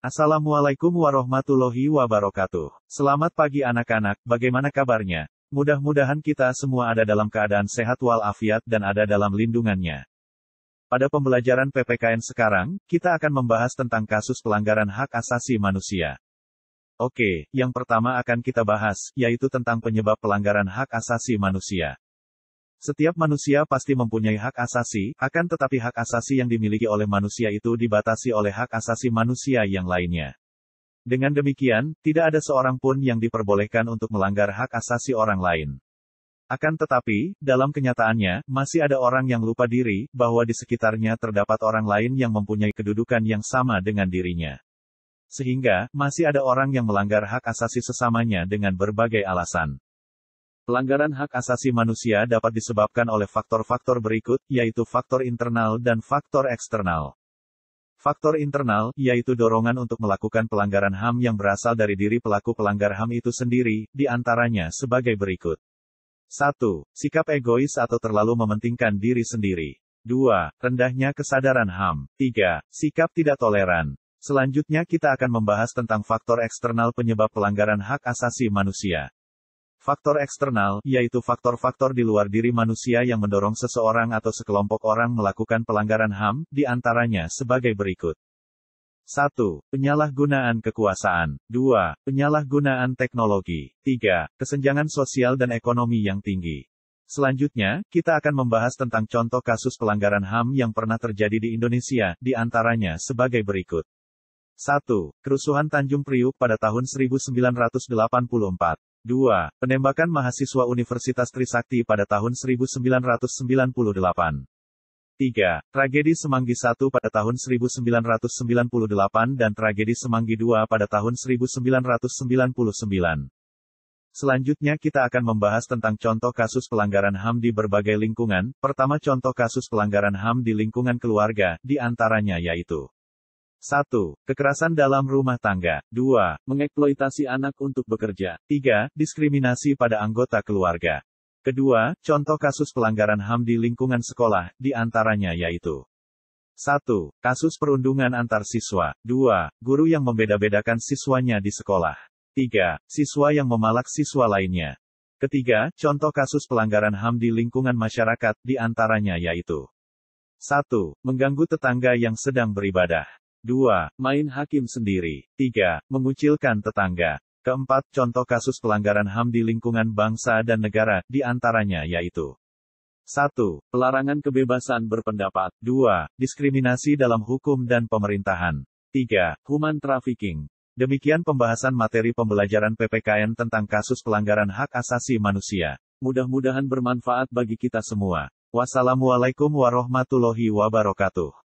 Assalamualaikum warahmatullahi wabarakatuh. Selamat pagi anak-anak, bagaimana kabarnya? Mudah-mudahan kita semua ada dalam keadaan sehat walafiat dan ada dalam lindungannya. Pada pembelajaran PPKN sekarang, kita akan membahas tentang kasus pelanggaran hak asasi manusia. Oke, yang pertama akan kita bahas, yaitu tentang penyebab pelanggaran hak asasi manusia. Setiap manusia pasti mempunyai hak asasi, akan tetapi hak asasi yang dimiliki oleh manusia itu dibatasi oleh hak asasi manusia yang lainnya. Dengan demikian, tidak ada seorang pun yang diperbolehkan untuk melanggar hak asasi orang lain. Akan tetapi, dalam kenyataannya, masih ada orang yang lupa diri, bahwa di sekitarnya terdapat orang lain yang mempunyai kedudukan yang sama dengan dirinya. Sehingga, masih ada orang yang melanggar hak asasi sesamanya dengan berbagai alasan. Pelanggaran hak asasi manusia dapat disebabkan oleh faktor-faktor berikut, yaitu faktor internal dan faktor eksternal. Faktor internal, yaitu dorongan untuk melakukan pelanggaran HAM yang berasal dari diri pelaku pelanggar HAM itu sendiri, di antaranya sebagai berikut. 1. Sikap egois atau terlalu mementingkan diri sendiri. 2. Rendahnya kesadaran HAM. 3. Sikap tidak toleran. Selanjutnya kita akan membahas tentang faktor eksternal penyebab pelanggaran hak asasi manusia. Faktor eksternal, yaitu faktor-faktor di luar diri manusia yang mendorong seseorang atau sekelompok orang melakukan pelanggaran HAM, di antaranya sebagai berikut. 1. Penyalahgunaan kekuasaan. 2. Penyalahgunaan teknologi. 3. Kesenjangan sosial dan ekonomi yang tinggi. Selanjutnya, kita akan membahas tentang contoh kasus pelanggaran HAM yang pernah terjadi di Indonesia, di antaranya sebagai berikut. 1. Kerusuhan Tanjung Priuk pada tahun 1984. 2. Penembakan mahasiswa Universitas Trisakti pada tahun 1998. 3. Tragedi Semanggi I pada tahun 1998 dan tragedi Semanggi II pada tahun 1999. Selanjutnya kita akan membahas tentang contoh kasus pelanggaran HAM di berbagai lingkungan. Pertama, contoh kasus pelanggaran HAM di lingkungan keluarga, di antaranya yaitu 1. Kekerasan dalam rumah tangga. 2. Mengeksploitasi anak untuk bekerja. 3. Diskriminasi pada anggota keluarga. Kedua, contoh kasus pelanggaran HAM di lingkungan sekolah, di antaranya yaitu 1. Kasus perundungan antar siswa. 2. Guru yang membeda-bedakan siswanya di sekolah. 3. Siswa yang memalak siswa lainnya. Ketiga, contoh kasus pelanggaran HAM di lingkungan masyarakat, di antaranya yaitu 1. Mengganggu tetangga yang sedang beribadah. 2. Main hakim sendiri. 3. Mengucilkan tetangga. Keempat, contoh kasus pelanggaran HAM di lingkungan bangsa dan negara, di antaranya yaitu 1. Pelarangan kebebasan berpendapat. 2. Diskriminasi dalam hukum dan pemerintahan. 3. Human trafficking. Demikian pembahasan materi pembelajaran PPKN tentang kasus pelanggaran hak asasi manusia. Mudah-mudahan bermanfaat bagi kita semua. Wassalamualaikum warahmatullahi wabarakatuh.